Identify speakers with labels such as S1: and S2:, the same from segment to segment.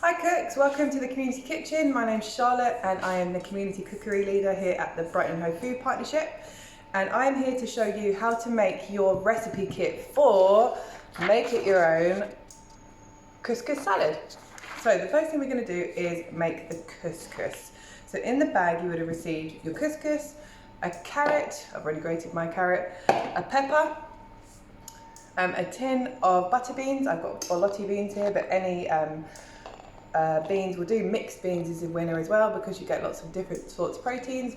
S1: Hi cooks, welcome to the community kitchen. My name's Charlotte and I am the community cookery leader here at the Brighton Hove Food Partnership, and I am here to show you how to make your recipe kit for make it your own couscous salad. So the first thing we're going to do is make the couscous. So in the bag you would have received your couscous, a carrot, I've already grated my carrot, a pepper, a tin of butter beans. I've got borlotti beans here, but any beans will do. Mixed beans is a winner as well because you get lots of different sorts of proteins.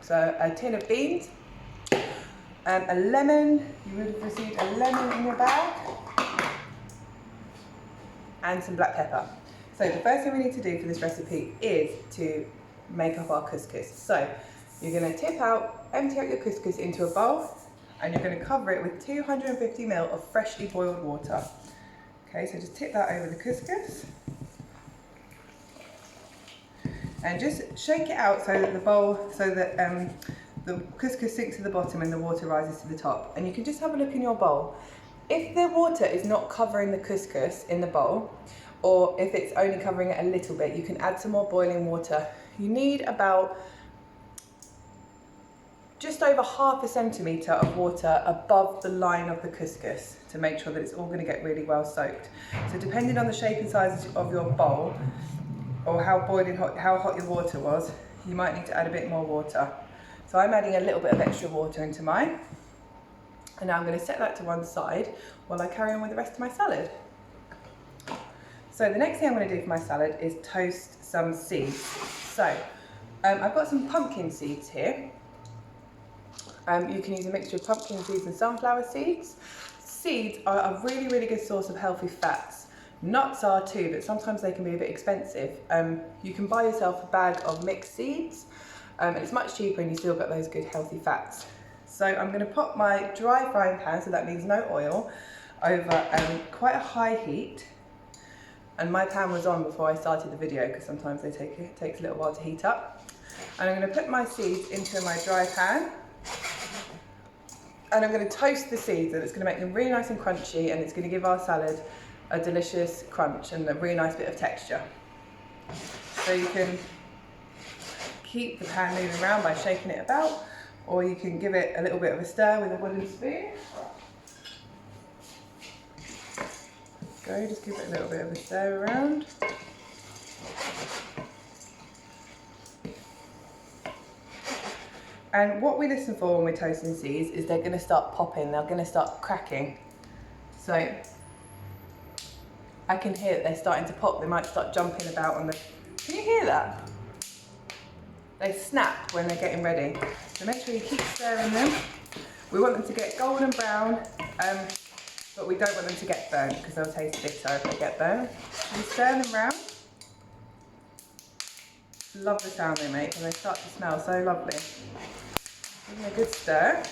S1: So a tin of beans, a lemon, you would have received a lemon in your bag, and some black pepper. So the first thing we need to do for this recipe is to make up our couscous. So you're going to empty out your couscous into a bowl, and you're going to cover it with 250 ml of freshly boiled water. Okay, so just tip that over the couscous. And just shake it out so that the couscous sinks to the bottom and the water rises to the top. And you can just have a look in your bowl. If the water is not covering the couscous in the bowl, or if it's only covering it a little bit, you can add some more boiling water. You need about just over ½ centimetre of water above the line of the couscous to make sure that it's all going to get really well soaked. So depending on the shape and size of your bowl, or how hot your water was, you might need to add a bit more water. So I'm adding a little bit of extra water into mine. And now I'm going to set that to one side while I carry on with the rest of my salad. So the next thing I'm going to do for my salad is toast some seeds. So I've got some pumpkin seeds here. You can use a mixture of pumpkin seeds and sunflower seeds. Seeds are a really, really good source of healthy fats. Nuts are too, but sometimes they can be a bit expensive. You can buy yourself a bag of mixed seeds, and it's much cheaper and you still got those good healthy fats. So I'm going to put my dry frying pan, so that means no oil, over quite a high heat. And my pan was on before I started the video because sometimes it takes a little while to heat up. And I'm going to put my seeds into my dry pan. And I'm going to toast the seeds, and it's going to make them really nice and crunchy, and it's going to give our salad a delicious crunch and a really nice bit of texture. So you can keep the pan moving around by shaking it about, or you can give it a little bit of a stir with a wooden spoon. Just give it a little bit of a stir around. And what we listen for when we're toasting seeds is they're going to start popping, they're going to start cracking. So I can hear that they're starting to pop. They might start jumping about on the... Can you hear that? They snap when they're getting ready. So make sure you keep stirring them. We want them to get golden brown, but we don't want them to get burnt because they'll taste bitter if they get burnt. So you stir them around. Love the sound they make, and they start to smell so lovely. Give them a good stir.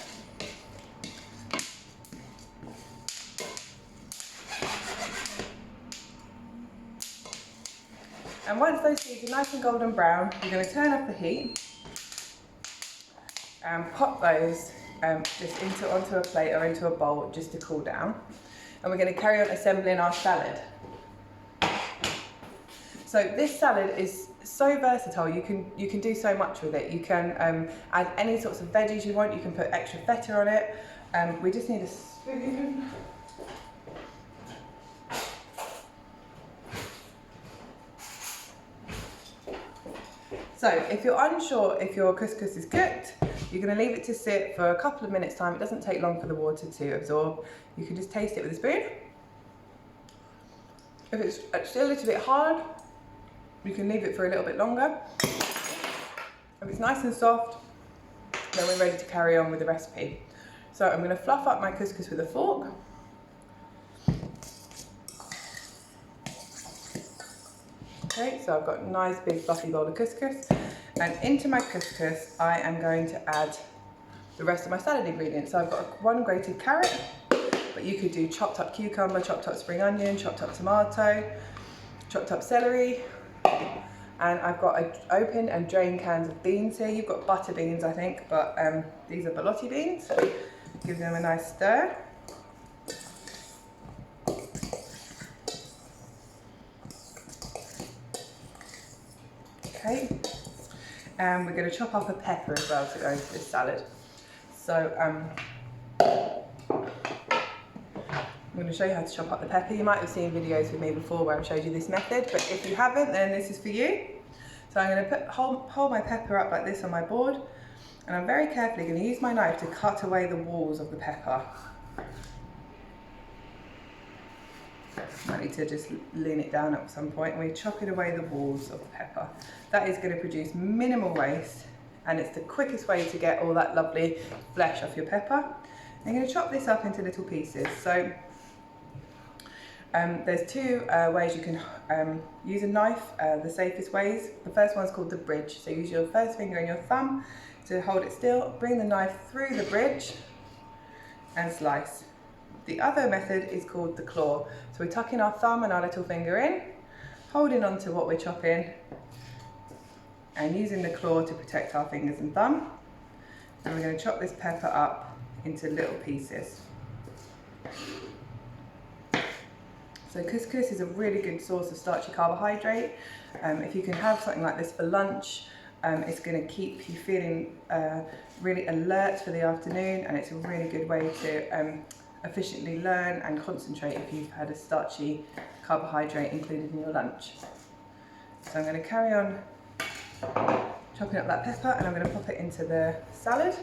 S1: And once those seeds are nice and golden brown, you're going to turn off the heat and pop those just onto a plate or into a bowl just to cool down. And we're going to carry on assembling our salad. So this salad is so versatile. You can do so much with it. You can add any sorts of veggies you want. You can put extra feta on it. We just need a spoon. So if you're unsure if your couscous is cooked, you're going to leave it to sit for a couple of minutes time. It doesn't take long for the water to absorb. You can just taste it with a spoon. If it's still a little bit hard, you can leave it for a little bit longer. If it's nice and soft, then we're ready to carry on with the recipe. So I'm going to fluff up my couscous with a fork. Okay, so I've got a nice big fluffy bowl of couscous, and into my couscous I am going to add the rest of my salad ingredients. So I've got one grated carrot, but you could do chopped up cucumber, chopped up spring onion, chopped up tomato, chopped up celery, and I've got open and drained cans of beans here. You've got butter beans I think, but these are borlotti beans. Give them a nice stir. Okay, and we're going to chop up a pepper as well to go into this salad. So I'm going to show you how to chop up the pepper. You might have seen videos with me before where I've showed you this method, but if you haven't, then this is for you. So I'm going to hold my pepper up like this on my board, and I'm very carefully going to use my knife to cut away the walls of the pepper. I need to just lean it down at some point, and we're chopping away the walls of the pepper. That is going to produce minimal waste, and it's the quickest way to get all that lovely flesh off your pepper. I'm going to chop this up into little pieces. So there's two ways you can use a knife, the safest ways. The first one's called the bridge. So use your first finger and your thumb to hold it still, bring the knife through the bridge and slice. The other method is called the claw. So we're tucking our thumb and our little finger in, holding on to what we're chopping and using the claw to protect our fingers and thumb. And we're going to chop this pepper up into little pieces. So couscous is a really good source of starchy carbohydrate. If you can have something like this for lunch, it's going to keep you feeling really alert for the afternoon, and it's a really good way to efficiently learn and concentrate if you've had a starchy carbohydrate included in your lunch. So I'm going to carry on chopping up that pepper, and I'm going to pop it into the salad.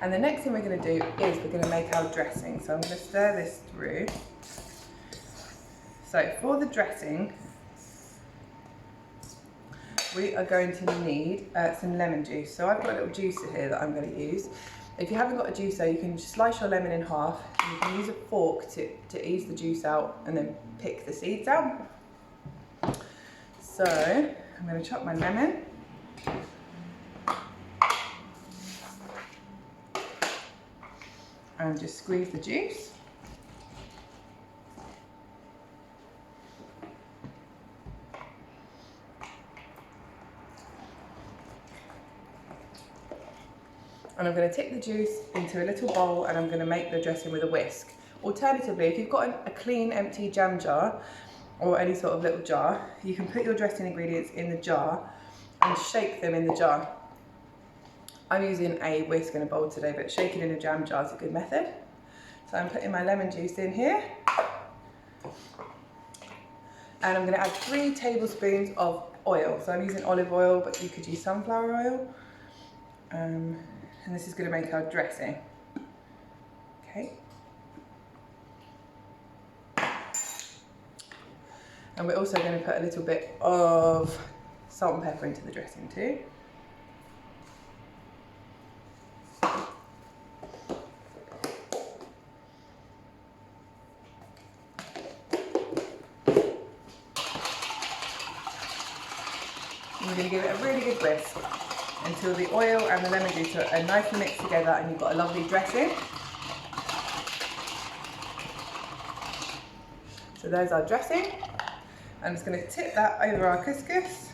S1: And the next thing we're going to do is we're going to make our dressing. So I'm going to stir this through. So for the dressing, we are going to need some lemon juice. So I've got a little juicer here that I'm going to use. If you haven't got a juicer, you can just slice your lemon in half. And you can use a fork to ease the juice out and then pick the seeds out. So I'm going to chop my lemon. And just squeeze the juice. And I'm going to tip the juice into a little bowl, and I'm going to make the dressing with a whisk. Alternatively, if you've got a clean empty jam jar or any sort of little jar, you can put your dressing ingredients in the jar and shake them in the jar. I'm using a whisk and a bowl today, but shaking in a jam jar is a good method. So I'm putting my lemon juice in here. And I'm going to add 3 tablespoons of oil. So I'm using olive oil, but you could use sunflower oil. And this is going to make our dressing. Okay. And we're also going to put a little bit of salt and pepper into the dressing too. You're going to give it a really good whisk until the oil and the lemon juice are nicely mixed together and you've got a lovely dressing. So there's our dressing. I'm just going to tip that over our couscous.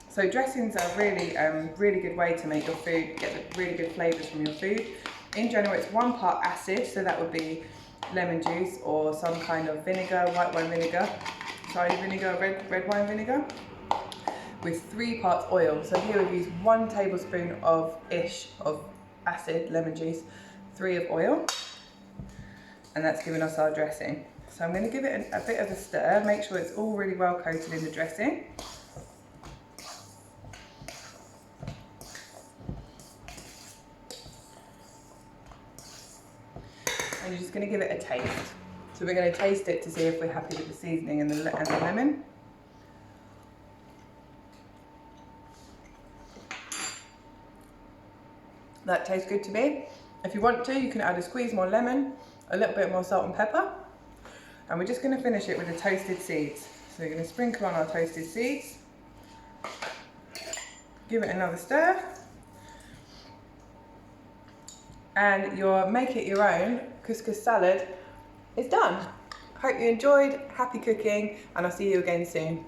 S1: So dressings are really, really good way to make your food, get the really good flavours from your food. In general, it's 1 part acid, so that would be lemon juice or some kind of vinegar, white wine vinegar, red wine vinegar, with 3 parts oil. So here we've used 1 tablespoon of acid, lemon juice, 3 of oil, and that's giving us our dressing. So I'm going to give it a bit of a stir, make sure it's all really well coated in the dressing. And you're just going to give it a taste. So we're going to taste it to see if we're happy with the seasoning and the lemon. That tastes good to me. If you want to, you can add a squeeze more lemon, a little bit more salt and pepper. And we're just going to finish it with the toasted seeds. So we're going to sprinkle on our toasted seeds. Give it another stir. And your make it your own couscous salad is done. Hope you enjoyed, happy cooking, and I'll see you again soon.